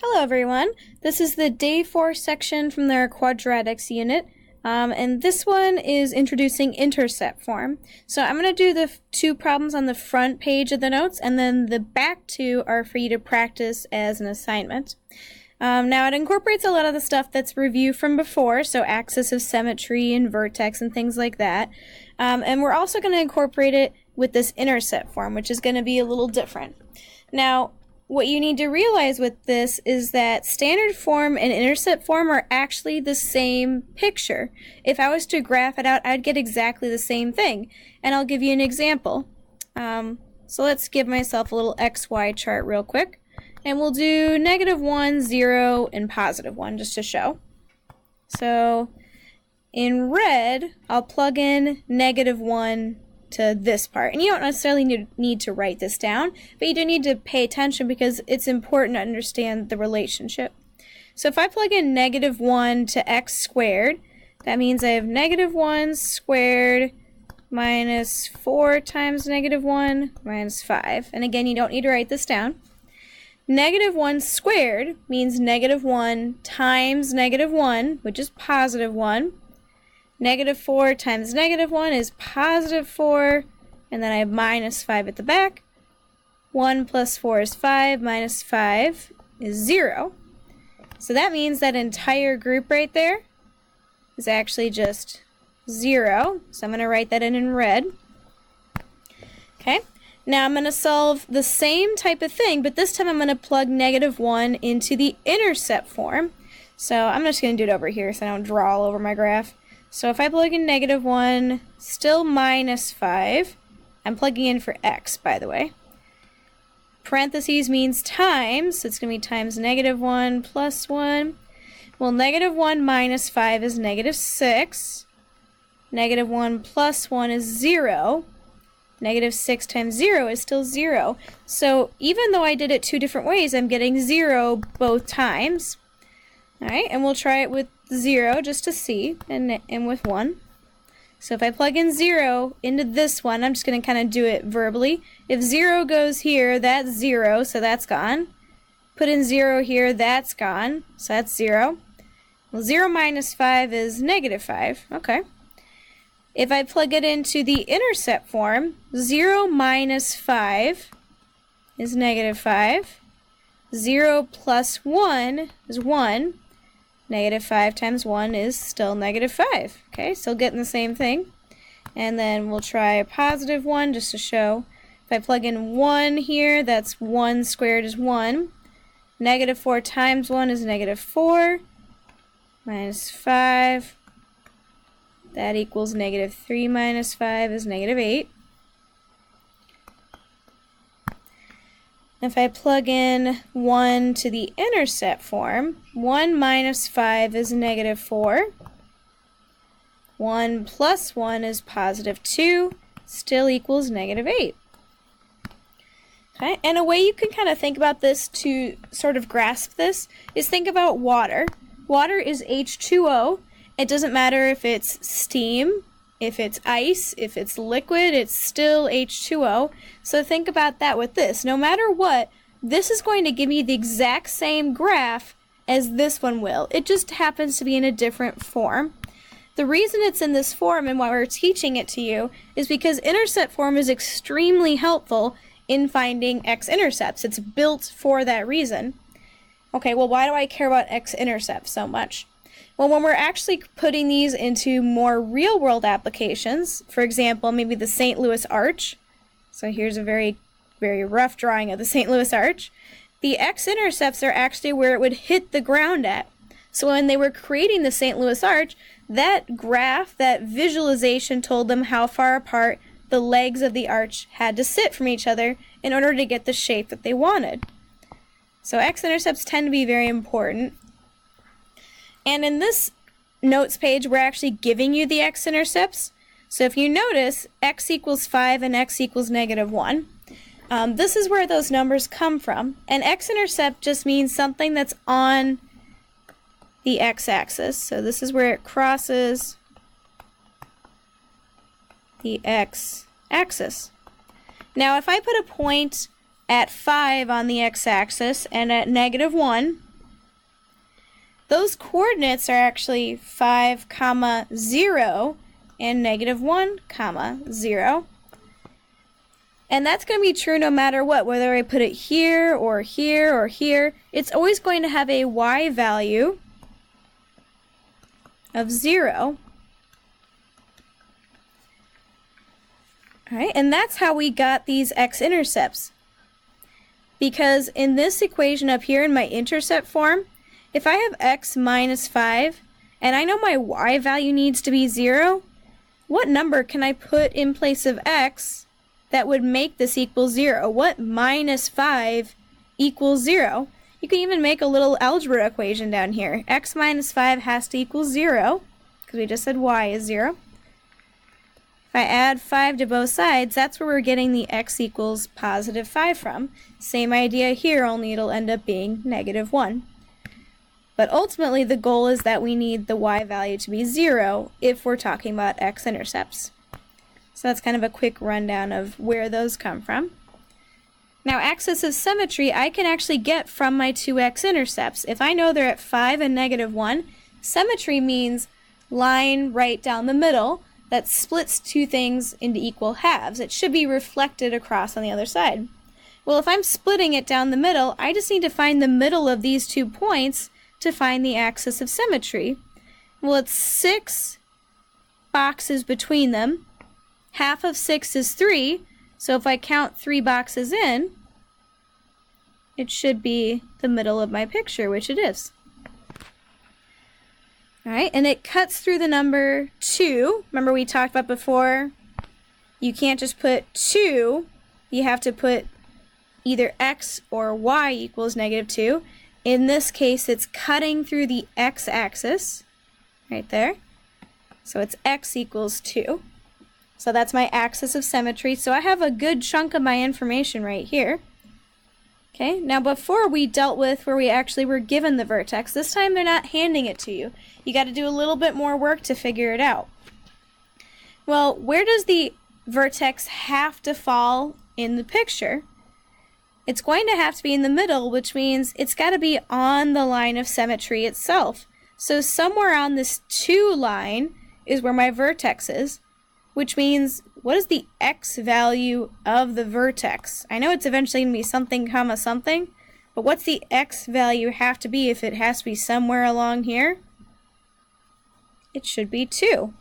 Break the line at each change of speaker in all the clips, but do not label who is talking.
Hello everyone, this is the Day 4 section from their Quadratics unit, and this one is introducing Intercept form. So I'm going to do the two problems on the front page of the notes, and then the back two are for you to practice as an assignment. Now it incorporates a lot of the stuff that's reviewed from before, so axis of symmetry and vertex and things like that, and we're also going to incorporate it with this intercept form, which is going to be a little different. Now, what you need to realize with this is that standard form and intercept form are actually the same picture. If I was to graph it out, I'd get exactly the same thing. And I'll give you an example. So let's give myself a little XY chart real quick. And we'll do -1, 0, and +1 just to show. So in red, I'll plug in -1 to this part. And you don't necessarily need to write this down, but you do need to pay attention because it's important to understand the relationship. So if I plug in -1 to x squared, that means I have -1 squared minus 4 times -1 minus 5. And again, you don't need to write this down. -1 squared means -1 times -1, which is +1. -4 times -1 is +4, and then I have -5 at the back. 1 plus 4 is 5, minus 5 is 0. So that means that entire group right there is actually just 0. So I'm going to write that in red. Okay, now I'm going to solve the same type of thing, but this time I'm going to plug -1 into the intercept form. So I'm just going to do it over here so I don't draw all over my graph. So if I plug in -1, still -5, I'm plugging in for x, by the way. Parentheses means times, so it's going to be times -1 plus 1. Well, -1 minus 5 is -6. -1 plus 1 is 0. -6 times 0 is still 0. So even though I did it two different ways, I'm getting 0 both times. Alright, and we'll try it with 0 just to see, and with 1. So if I plug in 0 into this one, I'm just going to kind of do it verbally. If 0 goes here, that's 0, so that's gone. Put in 0 here, that's gone, so that's 0. Well, 0 minus 5 is -5. Okay. If I plug it into the intercept form, 0 minus 5 is -5. 0 plus 1 is 1. -5 times 1 is still -5. Okay, still getting the same thing. And then we'll try a +1 just to show. If I plug in 1 here, that's 1 squared is 1. -4 times 1 is -4. Minus 5. That equals -3 minus 5 is -8. If I plug in 1 to the intercept form, 1 minus 5 is -4. 1 plus 1 is +2, still equals -8. Okay, and a way you can kind of think about this to sort of grasp this is think about water. Water is H2O. It doesn't matter if it's steam, if it's ice, if it's liquid, it's still H2O. So think about that with this. No matter what, this is going to give me the exact same graph as this one will. It just happens to be in a different form. The reason it's in this form and why we're teaching it to you is because intercept form is extremely helpful in finding x-intercepts. It's built for that reason. Okay, well, why do I care about x-intercepts so much? Well, when we're actually putting these into more real-world applications, for example, maybe the St. Louis Arch. So here's a very, very rough drawing of the St. Louis Arch. The x-intercepts are actually where it would hit the ground at. So when they were creating the St. Louis Arch, that graph, that visualization told them how far apart the legs of the arch had to sit from each other in order to get the shape that they wanted. So x-intercepts tend to be very important. And in this notes page, we're actually giving you the x-intercepts. So if you notice, x equals 5 and x equals -1. This is where those numbers come from. And x-intercept just means something that's on the x-axis. So this is where it crosses the x-axis. Now if I put a point at 5 on the x-axis and at -1 those coordinates are actually 5, 0, and -1, 0. And that's going to be true no matter what, whether I put it here or here or here. It's always going to have a y value of 0. All right, and that's how we got these x-intercepts. Because in this equation up here in my intercept form, if I have x minus 5, and I know my y value needs to be 0, what number can I put in place of x that would make this equal 0? What minus 5 equals 0? You can even make a little algebra equation down here. X minus 5 has to equal 0, because we just said y is 0. If I add 5 to both sides, that's where we're getting the x equals positive 5 from. Same idea here, only it'll end up being -1. But ultimately, the goal is that we need the y value to be 0 if we're talking about x-intercepts. So that's kind of a quick rundown of where those come from. Now, axis of symmetry I can actually get from my two x-intercepts. If I know they're at 5 and -1, symmetry means line right down the middle that splits two things into equal halves. It should be reflected across on the other side. Well, if I'm splitting it down the middle, I just need to find the middle of these 2 points to find the axis of symmetry. Well, it's 6 boxes between them. Half of 6 is 3, so if I count 3 boxes in, it should be the middle of my picture, which it is. Alright, and it cuts through the number 2. Remember we talked about before, you can't just put 2, you have to put either x or y equals -2. In this case, it's cutting through the x-axis, right there. So it's x equals 2. So that's my axis of symmetry. So I have a good chunk of my information right here. Okay, now before we dealt with where we actually were given the vertex. This time they're not handing it to you. You got to do a little bit more work to figure it out. Well, where does the vertex have to fall in the picture? It's going to have to be in the middle, which means it's got to be on the line of symmetry itself. So somewhere on this 2 line is where my vertex is, which means what is the x value of the vertex? I know it's eventually going to be something comma something, but what's the x value have to be if it has to be somewhere along here? It should be 2,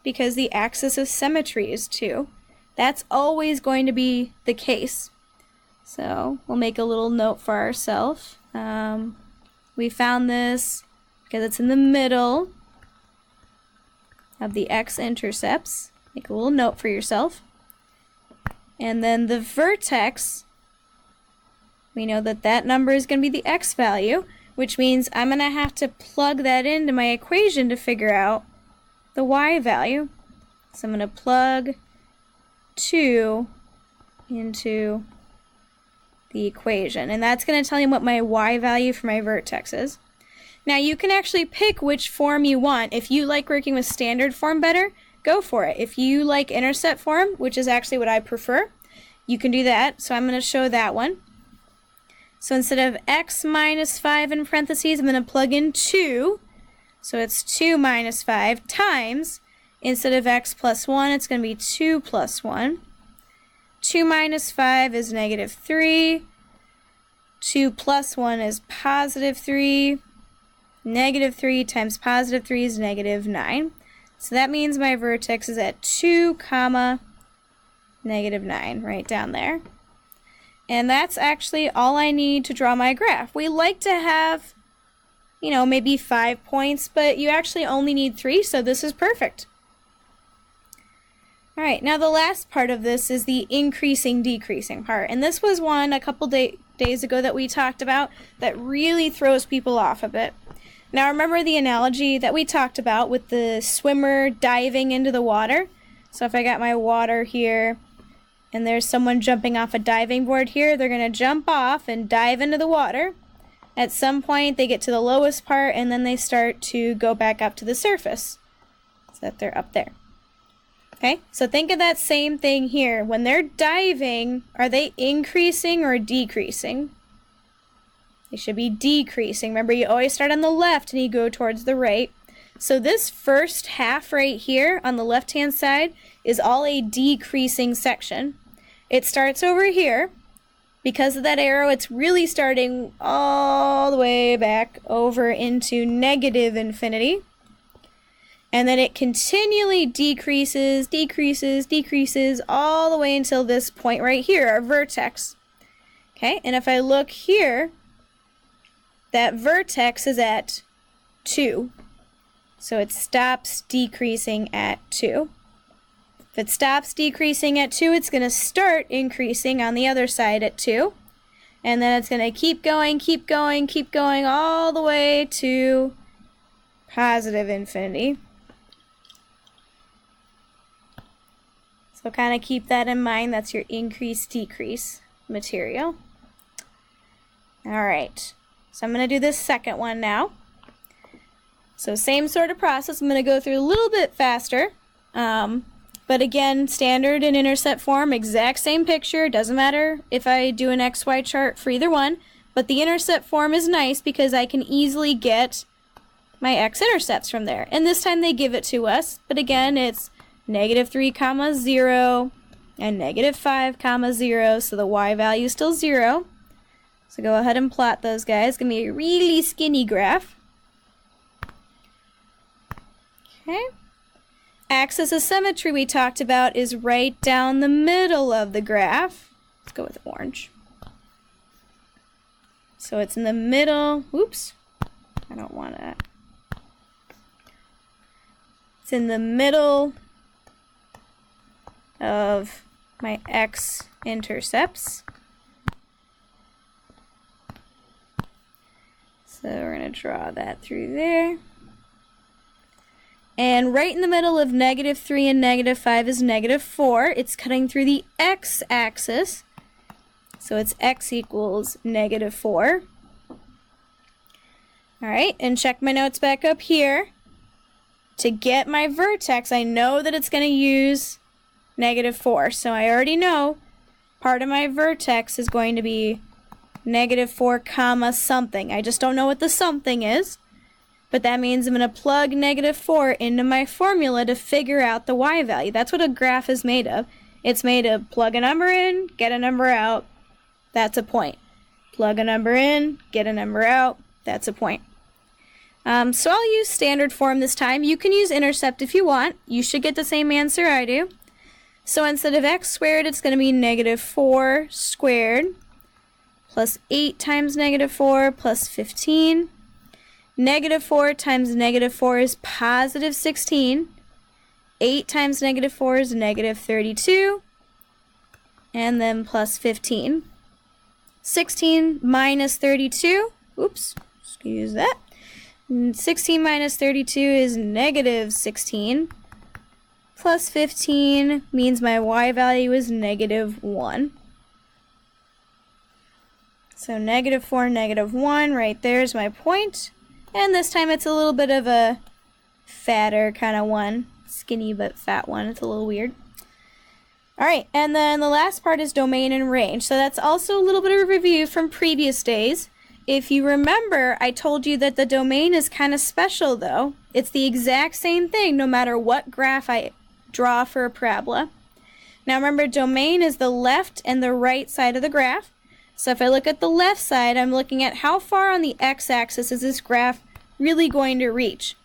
because the axis of symmetry is 2. That's always going to be the case. So we'll make a little note for ourselves. We found this because it's in the middle of the x-intercepts. Make a little note for yourself. And then the vertex, we know that that number is going to be the x value, which means I'm going to have to plug that into my equation to figure out the y value. So I'm going to plug 2 into the equation, and that's going to tell you what my y value for my vertex is. Now you can actually pick which form you want. If you like working with standard form better, go for it. If you like intercept form, which is actually what I prefer, you can do that. So I'm going to show that one. So instead of x minus 5 in parentheses, I'm going to plug in 2. So it's 2 minus 5 times, instead of x plus 1, it's going to be 2 plus 1. 2 minus 5 is -3. 2 plus 1 is +3. -3 times +3 is -9. So that means my vertex is at 2, -9, right down there. And that's actually all I need to draw my graph. We like to have, you know, maybe 5 points, but you actually only need 3, so this is perfect. Alright, now the last part of this is the increasing, decreasing part. And this was one a couple days ago that we talked about that really throws people off a bit. Now remember the analogy that we talked about with the swimmer diving into the water? So if I got my water here, and there's someone jumping off a diving board here, they're going to jump off and dive into the water. At some point they get to the lowest part, and then they start to go back up to the surface, so that they're up there. Okay, so think of that same thing here. When they're diving, are they increasing or decreasing? They should be decreasing. Remember, you always start on the left and you go towards the right. So this first half right here on the left-hand side is all a decreasing section. It starts over here. Because of that arrow, it's really starting all the way back over into negative infinity. And then it continually decreases, decreases, decreases, all the way until this point right here, our vertex. Okay, and if I look here, that vertex is at 2. So it stops decreasing at 2. If it stops decreasing at 2, it's going to start increasing on the other side at 2. And then it's going to keep going, keep going, keep going, all the way to positive infinity. So kind of keep that in mind. That's your increase-decrease material. Alright, so I'm going to do this second one now. So same sort of process. I'm going to go through a little bit faster. But again, standard and intercept form, exact same picture. Doesn't matter if I do an XY chart for either one. But the intercept form is nice because I can easily get my x-intercepts from there. And this time they give it to us. But again, it's -3, 0 and -5, 0. So the y value is still 0. So go ahead and plot those guys. It's going to be a really skinny graph. Okay. Axis of symmetry we talked about is right down the middle of the graph. Let's go with orange. So it's in the middle. Oops. I don't want that. It's in the middle of my x-intercepts. So we're going to draw that through there. And right in the middle of -3 and -5 is -4. It's cutting through the x-axis. So it's x equals -4. Alright, and check my notes back up here. To get my vertex, I know that it's going to use -4. So I already know part of my vertex is going to be -4, comma something. I just don't know what the something is. But that means I'm going to plug -4 into my formula to figure out the y value. That's what a graph is made of. It's made of plug a number in, get a number out. That's a point. Plug a number in, get a number out. That's a point. So I'll use standard form this time. You can use intercept if you want. You should get the same answer I do. So instead of x squared, it's going to be -4 squared plus 8 times -4 plus 15. -4 times -4 is positive 16. 8 times -4 is -32. And then plus 15. 16 minus 32. Oops, excuse that. 16 minus 32 is -16. Plus 15 means my y value is -1. So -4, -1, right there's my point. And this time it's a little bit of a fatter kind of one. Skinny but fat one. It's a little weird. Alright, and then the last part is domain and range. So that's also a little bit of a review from previous days. If you remember, I told you that the domain is kind of special though. It's the exact same thing no matter what graph I draw for a parabola. Now remember, domain is the left and the right side of the graph. So if I look at the left side, I'm looking at how far on the x-axis is this graph really going to reach.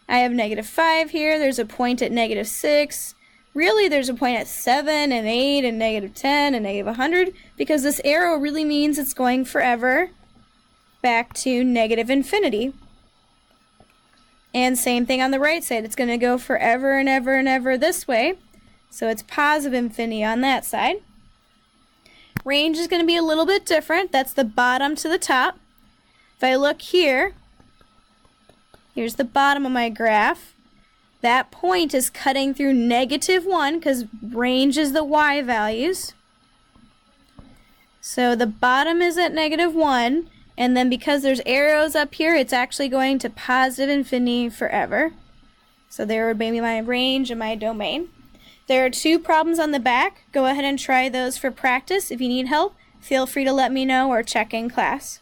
I have -5 here, there's a point at -6. Really, there's a point at 7 and 8 and -10 and -100 because this arrow really means it's going forever back to negative infinity. And same thing on the right side. It's going to go forever and ever and ever this way. So it's positive infinity on that side. Range is going to be a little bit different. That's the bottom to the top. If I look here, here's the bottom of my graph. That point is cutting through -1 because range is the y values. So the bottom is at -1, and then because there's arrows up here, it's actually going to positive infinity forever. So there would be my range and my domain. There are 2 problems on the back. Go ahead and try those for practice. If you need help, feel free to let me know or check in class.